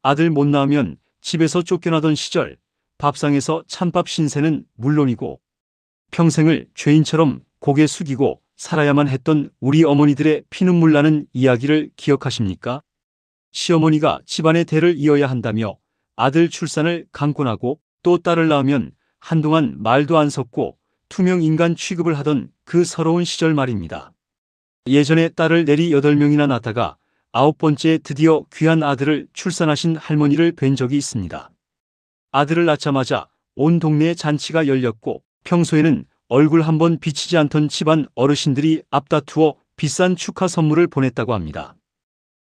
아들 못 낳으면 집에서 쫓겨나던 시절 밥상에서 찬밥 신세는 물론이고 평생을 죄인처럼 고개 숙이고 살아야만 했던 우리 어머니들의 피눈물 나는 이야기를 기억하십니까? 시어머니가 집안의 대를 이어야 한다며 아들 출산을 강권하고 또 딸을 낳으면 한동안 말도 안 섞고 투명 인간 취급을 하던 그 서러운 시절 말입니다. 예전에 딸을 내리 8명이나 낳다가 9번째에 드디어 귀한 아들을 출산하신 할머니를 뵌 적이 있습니다. 아들을 낳자마자 온 동네에 잔치가 열렸고 평소에는 얼굴 한번 비치지 않던 집안 어르신들이 앞다투어 비싼 축하 선물을 보냈다고 합니다.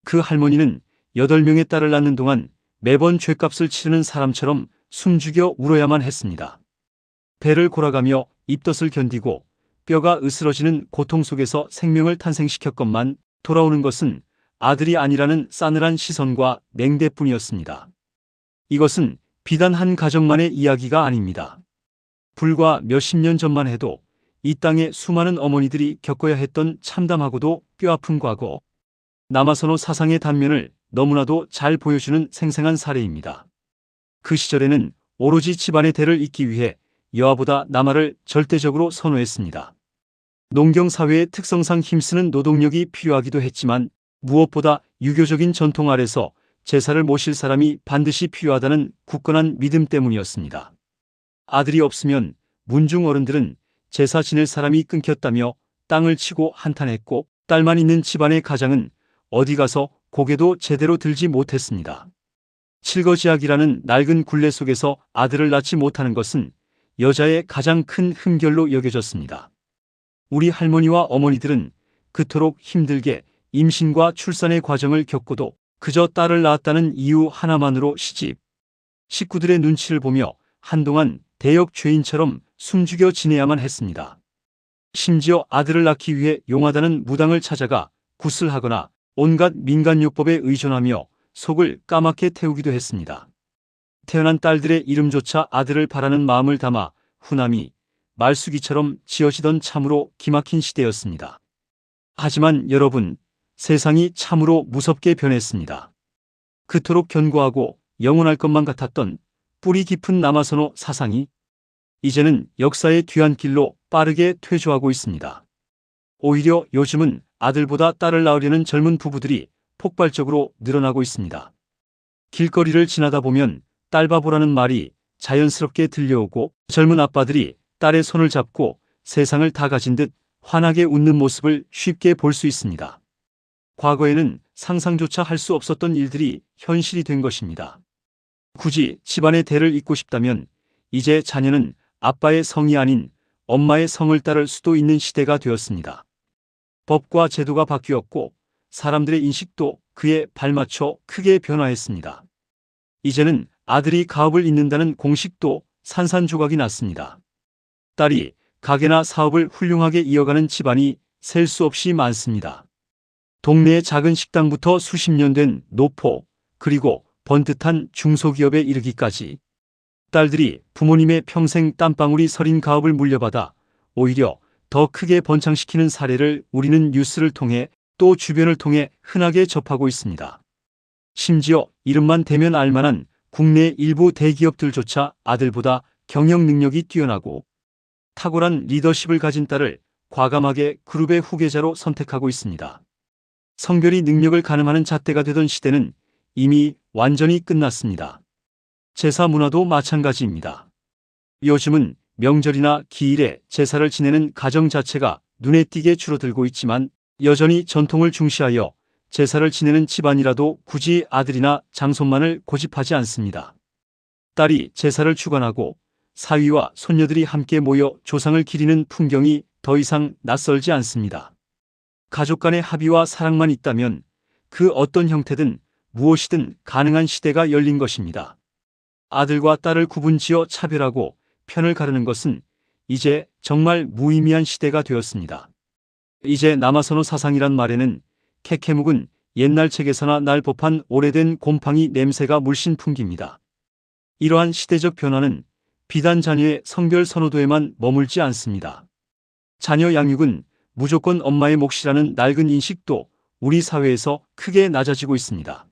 그 할머니는 8명의 딸을 낳는 동안 매번 죗값을 치르는 사람처럼 숨죽여 울어야만 했습니다. 배를 골아가며 입덧을 견디고 뼈가 으스러지는 고통 속에서 생명을 탄생시켰건만 돌아오는 것은 아들이 아니라는 싸늘한 시선과 냉대뿐이었습니다. 이것은 비단 한 가정만의 이야기가 아닙니다. 불과 몇십 년 전만 해도 이 땅의 수많은 어머니들이 겪어야 했던 참담하고도 뼈아픈 과거, 남아선호 사상의 단면을 너무나도 잘 보여주는 생생한 사례입니다. 그 시절에는 오로지 집안의 대를 잇기 위해 여아보다 남아를 절대적으로 선호했습니다. 농경사회의 특성상 힘쓰는 노동력이 필요하기도 했지만 무엇보다 유교적인 전통 아래서 제사를 모실 사람이 반드시 필요하다는 굳건한 믿음 때문이었습니다. 아들이 없으면 문중 어른들은 제사 지낼 사람이 끊겼다며 땅을 치고 한탄했고 딸만 있는 집안의 가장은 어디 가서 고개도 제대로 들지 못했습니다. 칠거지약이라는 낡은 굴레 속에서 아들을 낳지 못하는 것은 여자의 가장 큰 흠결로 여겨졌습니다. 우리 할머니와 어머니들은 그토록 힘들게 임신과 출산의 과정을 겪고도 그저 딸을 낳았다는 이유 하나만으로 시집, 식구들의 눈치를 보며 한동안 대역 죄인처럼 숨죽여 지내야만 했습니다. 심지어 아들을 낳기 위해 용하다는 무당을 찾아가 굿을 하거나 온갖 민간요법에 의존하며 속을 까맣게 태우기도 했습니다. 태어난 딸들의 이름조차 아들을 바라는 마음을 담아 후남이 말숙이처럼 지어지던 참으로 기막힌 시대였습니다. 하지만 여러분, 세상이 참으로 무섭게 변했습니다. 그토록 견고하고 영원할 것만 같았던 뿌리 깊은 남아선호 사상이 이제는 역사의 뒤안길로 빠르게 퇴조하고 있습니다. 오히려 요즘은 아들보다 딸을 낳으려는 젊은 부부들이 폭발적으로 늘어나고 있습니다. 길거리를 지나다 보면 딸바보라는 말이 자연스럽게 들려오고 젊은 아빠들이 딸의 손을 잡고 세상을 다 가진 듯 환하게 웃는 모습을 쉽게 볼 수 있습니다. 과거에는 상상조차 할 수 없었던 일들이 현실이 된 것입니다. 굳이 집안의 대를 잇고 싶다면 이제 자녀는 아빠의 성이 아닌 엄마의 성을 따를 수도 있는 시대가 되었습니다. 법과 제도가 바뀌었고 사람들의 인식도 그에 발맞춰 크게 변화했습니다. 이제는 아들이 가업을 잇는다는 공식도 산산조각이 났습니다. 딸이 가게나 사업을 훌륭하게 이어가는 집안이 셀 수 없이 많습니다. 동네의 작은 식당부터 수십 년 된 노포, 그리고 번듯한 중소기업에 이르기까지 딸들이 부모님의 평생 땀방울이 서린 가업을 물려받아 오히려 더 크게 번창시키는 사례를 우리는 뉴스를 통해 또 주변을 통해 흔하게 접하고 있습니다. 심지어 이름만 대면 알만한 국내 일부 대기업들조차 아들보다 경영 능력이 뛰어나고 탁월한 리더십을 가진 딸을 과감하게 그룹의 후계자로 선택하고 있습니다. 성별이 능력을 가늠하는 잣대가 되던 시대는 이미 완전히 끝났습니다. 제사 문화도 마찬가지입니다. 요즘은 명절이나 기일에 제사를 지내는 가정 자체가 눈에 띄게 줄어들고 있지만 여전히 전통을 중시하여 제사를 지내는 집안이라도 굳이 아들이나 장손만을 고집하지 않습니다. 딸이 제사를 주관하고 사위와 손녀들이 함께 모여 조상을 기리는 풍경이 더 이상 낯설지 않습니다. 가족 간의 합의와 사랑만 있다면 그 어떤 형태든 무엇이든 가능한 시대가 열린 것입니다. 아들과 딸을 구분지어 차별하고 편을 가르는 것은 이제 정말 무의미한 시대가 되었습니다. 이제 남아선호 사상이란 말에는 캐캐묵은 옛날 책에서나 날 법한 오래된 곰팡이 냄새가 물씬 풍깁니다. 이러한 시대적 변화는 비단 자녀의 성별 선호도에만 머물지 않습니다. 자녀 양육은 무조건 엄마의 몫이라는 낡은 인식도 우리 사회에서 크게 낮아지고 있습니다.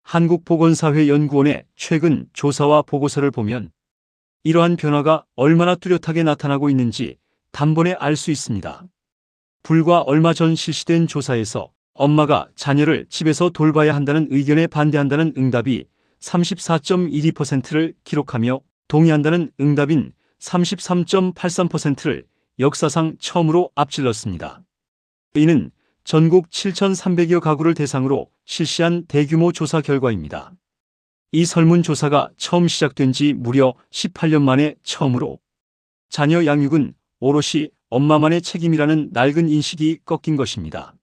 한국보건사회연구원의 최근 조사와 보고서를 보면 이러한 변화가 얼마나 뚜렷하게 나타나고 있는지 단번에 알 수 있습니다. 불과 얼마 전 실시된 조사에서 엄마가 자녀를 집에서 돌봐야 한다는 의견에 반대한다는 응답이 34.12%를 기록하며 동의한다는 응답인 33.83%를 역사상 처음으로 앞질렀습니다. 이는 전국 7,300여 가구를 대상으로 실시한 대규모 조사 결과입니다. 이 설문조사가 처음 시작된 지 무려 18년 만에 처음으로 자녀 양육은 오롯이 엄마만의 책임이라는 낡은 인식이 꺾인 것입니다.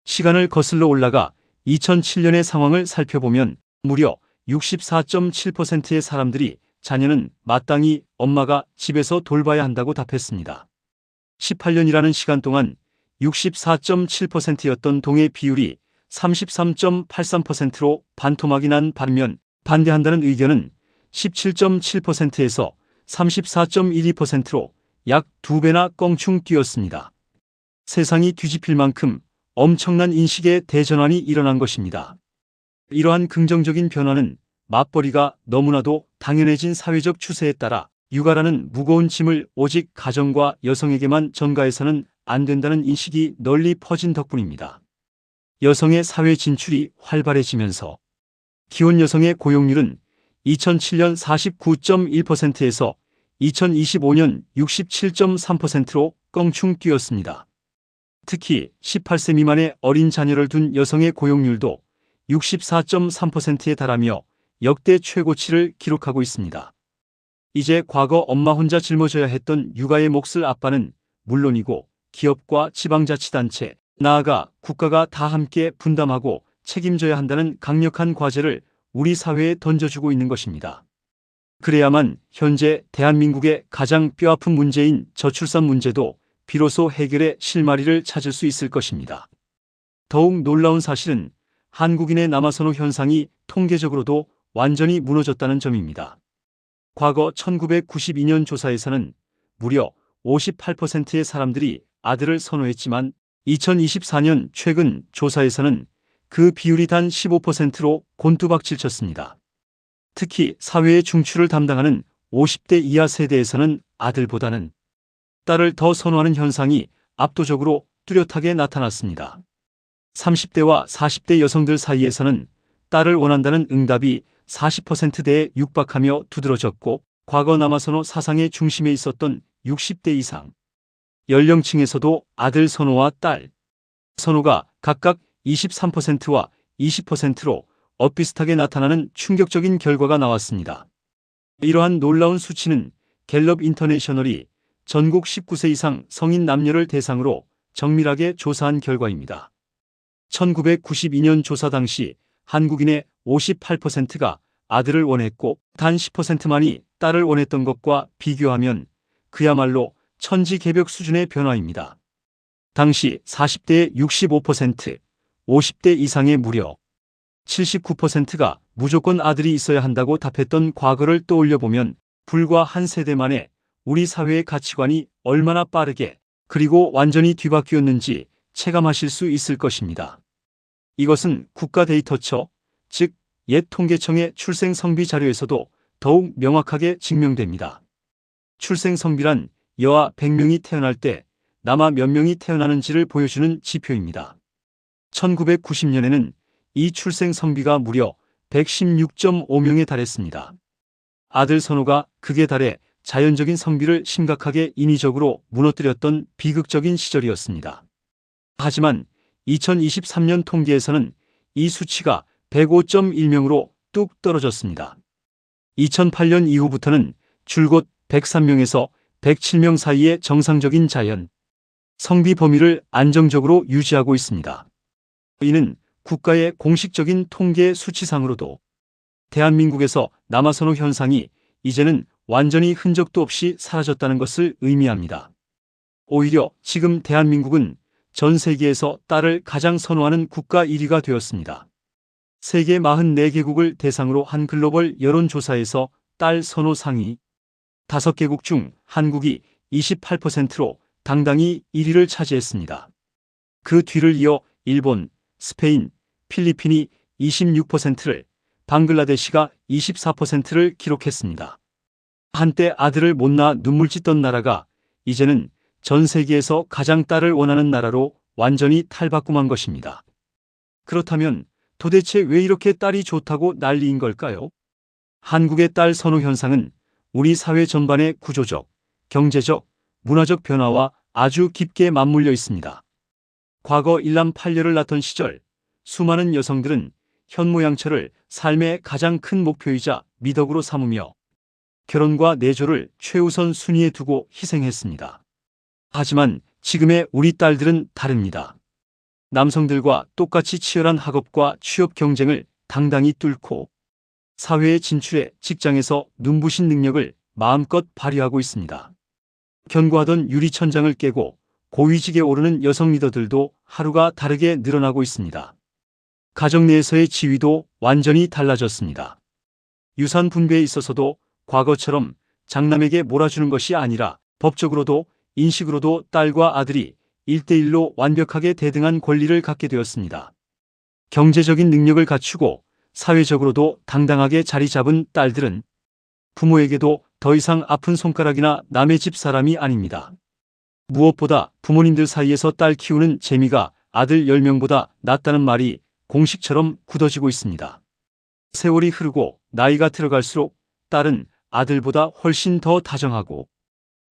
시간을 거슬러 올라가 2007년의 상황을 살펴보면 무려 64.7%의 사람들이 자녀는 마땅히 엄마가 집에서 돌봐야 한다고 답했습니다. 18년이라는 시간 동안 64.7%였던 동의 비율이 33.83%로 반토막이 난 반면 반대한다는 의견은 17.7%에서 34.12%로 약 2배나 껑충 뛰었습니다. 세상이 뒤집힐 만큼 엄청난 인식의 대전환이 일어난 것입니다. 이러한 긍정적인 변화는 맞벌이가 너무나도 당연해진 사회적 추세에 따라 육아라는 무거운 짐을 오직 가정과 여성에게만 전가해서는 안 된다는 인식이 널리 퍼진 덕분입니다. 여성의 사회 진출이 활발해지면서 기혼 여성의 고용률은 2007년 49.1%에서 2025년 67.3%로 껑충 뛰었습니다. 특히 18세 미만의 어린 자녀를 둔 여성의 고용률도 64.3%에 달하며 역대 최고치를 기록하고 있습니다. 이제 과거 엄마 혼자 짊어져야 했던 육아의 몫을 아빠는 물론이고 기업과 지방자치단체, 나아가 국가가 다 함께 분담하고 책임져야 한다는 강력한 과제를 우리 사회에 던져주고 있는 것입니다. 그래야만 현재 대한민국의 가장 뼈아픈 문제인 저출산 문제도 비로소 해결의 실마리를 찾을 수 있을 것입니다. 더욱 놀라운 사실은 한국인의 남아선호 현상이 통계적으로도 완전히 무너졌다는 점입니다. 과거 1992년 조사에서는 무려 58%의 사람들이 아들을 선호했지만 2024년 최근 조사에서는 그 비율이 단 15%로 곤두박질 쳤습니다. 특히 사회의 중추를 담당하는 50대 이하 세대에서는 아들보다는 딸을 더 선호하는 현상이 압도적으로 뚜렷하게 나타났습니다. 30대와 40대 여성들 사이에서는 딸을 원한다는 응답이 40%대에 육박하며 두드러졌고 과거 남아선호 사상의 중심에 있었던 60대 이상 연령층에서도 아들 선호와 딸 선호가 각각 23%와 20%로 엇비슷하게 나타나는 충격적인 결과가 나왔습니다. 이러한 놀라운 수치는 갤럽 인터내셔널이 전국 19세 이상 성인 남녀를 대상으로 정밀하게 조사한 결과입니다. 1992년 조사 당시 한국인의 58%가 아들을 원했고 단 10%만이 딸을 원했던 것과 비교하면 그야말로 천지개벽 수준의 변화입니다. 당시 40대의 65%, 50대 이상의 무려 79%가 무조건 아들이 있어야 한다고 답했던 과거를 떠올려보면 불과 한 세대 만에 우리 사회의 가치관이 얼마나 빠르게 그리고 완전히 뒤바뀌었는지 체감하실 수 있을 것입니다. 이것은 국가 데이터처, 즉 옛 통계청의 출생성비 자료에서도 더욱 명확하게 증명됩니다. 출생성비란 여아 100명이 태어날 때 남아 몇 명이 태어나는지를 보여주는 지표입니다. 1990년에는 이 출생성비가 무려 116.5명에 달했습니다. 아들 선호가 극에 달해 자연적인 성비를 심각하게 인위적으로 무너뜨렸던 비극적인 시절이었습니다. 하지만 2023년 통계에서는 이 수치가 105.1명으로 뚝 떨어졌습니다. 2008년 이후부터는 줄곧 103명에서 107명 사이의 정상적인 자연 성비 범위를 안정적으로 유지하고 있습니다. 이는 국가의 공식적인 통계 수치상으로도 대한민국에서 남아선호 현상이 이제는 완전히 흔적도 없이 사라졌다는 것을 의미합니다. 오히려 지금 대한민국은 전 세계에서 딸을 가장 선호하는 국가 1위가 되었습니다. 세계 44개국을 대상으로 한 글로벌 여론조사에서 딸 선호 상위 5개국 중 한국이 28%로 당당히 1위를 차지했습니다. 그 뒤를 이어 일본, 스페인, 필리핀이 26%를, 방글라데시가 24%를 기록했습니다. 한때 아들을 못 낳아 눈물 짓던 나라가 이제는 전 세계에서 가장 딸을 원하는 나라로 완전히 탈바꿈한 것입니다. 그렇다면 도대체 왜 이렇게 딸이 좋다고 난리인 걸까요? 한국의 딸 선호 현상은 우리 사회 전반의 구조적, 경제적, 문화적 변화와 아주 깊게 맞물려 있습니다. 과거 일남 팔녀를 낳던 시절 수많은 여성들은 현모양처를 삶의 가장 큰 목표이자 미덕으로 삼으며 결혼과 내조를 최우선 순위에 두고 희생했습니다. 하지만 지금의 우리 딸들은 다릅니다. 남성들과 똑같이 치열한 학업과 취업 경쟁을 당당히 뚫고 사회에 진출해 직장에서 눈부신 능력을 마음껏 발휘하고 있습니다. 견고하던 유리천장을 깨고 고위직에 오르는 여성 리더들도 하루가 다르게 늘어나고 있습니다. 가정 내에서의 지위도 완전히 달라졌습니다. 유산 분배에 있어서도 과거처럼 장남에게 몰아주는 것이 아니라 법적으로도 인식으로도 딸과 아들이 1대1로 완벽하게 대등한 권리를 갖게 되었습니다. 경제적인 능력을 갖추고 사회적으로도 당당하게 자리 잡은 딸들은 부모에게도 더 이상 아픈 손가락이나 남의 집 사람이 아닙니다. 무엇보다 부모님들 사이에서 딸 키우는 재미가 아들 10명보다 낫다는 말이 공식처럼 굳어지고 있습니다. 세월이 흐르고 나이가 들어갈수록 딸은 아들보다 훨씬 더 다정하고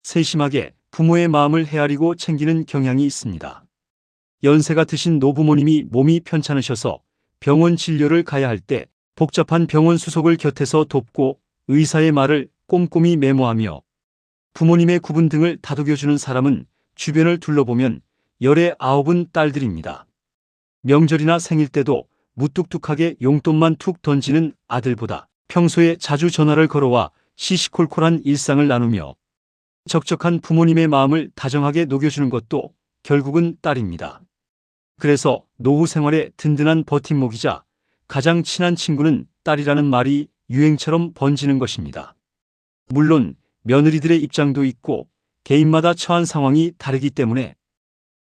세심하게 부모의 마음을 헤아리고 챙기는 경향이 있습니다. 연세가 드신 노부모님이 몸이 편찮으셔서 병원 진료를 가야 할 때 복잡한 병원 수속을 곁에서 돕고 의사의 말을 꼼꼼히 메모하며 부모님의 구분 등을 다독여주는 사람은 주변을 둘러보면 열의 9은 딸들입니다. 명절이나 생일 때도 무뚝뚝하게 용돈만 툭 던지는 아들보다 평소에 자주 전화를 걸어와 시시콜콜한 일상을 나누며 적적한 부모님의 마음을 다정하게 녹여주는 것도 결국은 딸입니다. 그래서 노후 생활의 든든한 버팀목이자 가장 친한 친구는 딸이라는 말이 유행처럼 번지는 것입니다. 물론 며느리들의 입장도 있고 개인마다 처한 상황이 다르기 때문에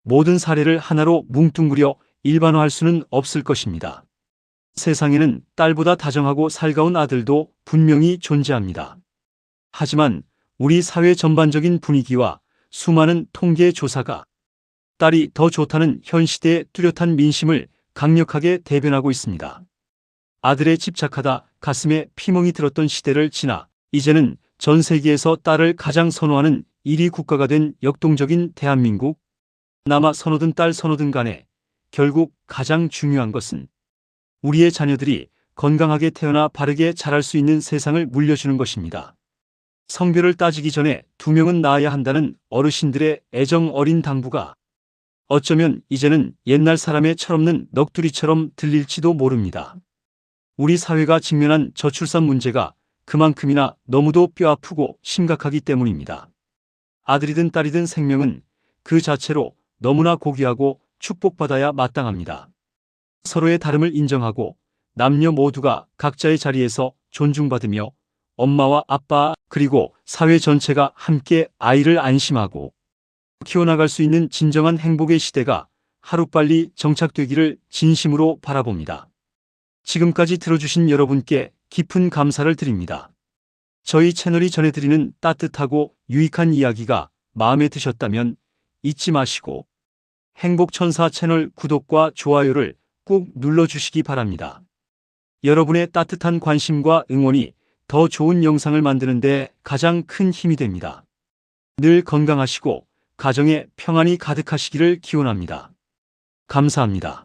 모든 사례를 하나로 뭉뚱그려 일반화할 수는 없을 것입니다. 세상에는 딸보다 다정하고 살가운 아들도 분명히 존재합니다. 하지만 우리 사회 전반적인 분위기와 수많은 통계 조사가 딸이 더 좋다는 현 시대의 뚜렷한 민심을 강력하게 대변하고 있습니다. 아들에 집착하다 가슴에 피멍이 들었던 시대를 지나 이제는 전 세계에서 딸을 가장 선호하는 1위 국가가 된 역동적인 대한민국. 남아 선호든 딸 선호든 간에 결국 가장 중요한 것은 우리의 자녀들이 건강하게 태어나 바르게 자랄 수 있는 세상을 물려주는 것입니다. 성별을 따지기 전에 2명은 낳아야 한다는 어르신들의 애정 어린 당부가 어쩌면 이제는 옛날 사람의 철없는 넋두리처럼 들릴지도 모릅니다. 우리 사회가 직면한 저출산 문제가 그만큼이나 너무도 뼈아프고 심각하기 때문입니다. 아들이든 딸이든 생명은 그 자체로 너무나 고귀하고 축복받아야 마땅합니다. 서로의 다름을 인정하고 남녀 모두가 각자의 자리에서 존중받으며 엄마와 아빠 그리고 사회 전체가 함께 아이를 안심하고 키워나갈 수 있는 진정한 행복의 시대가 하루빨리 정착되기를 진심으로 바라봅니다. 지금까지 들어주신 여러분께 깊은 감사를 드립니다. 저희 채널이 전해드리는 따뜻하고 유익한 이야기가 마음에 드셨다면 잊지 마시고 행복천사 채널 구독과 좋아요를 꾹 눌러주시기 바랍니다. 여러분의 따뜻한 관심과 응원이 더 좋은 영상을 만드는 데 가장 큰 힘이 됩니다. 늘 건강하시고 가정에 평안이 가득하시기를 기원합니다. 감사합니다.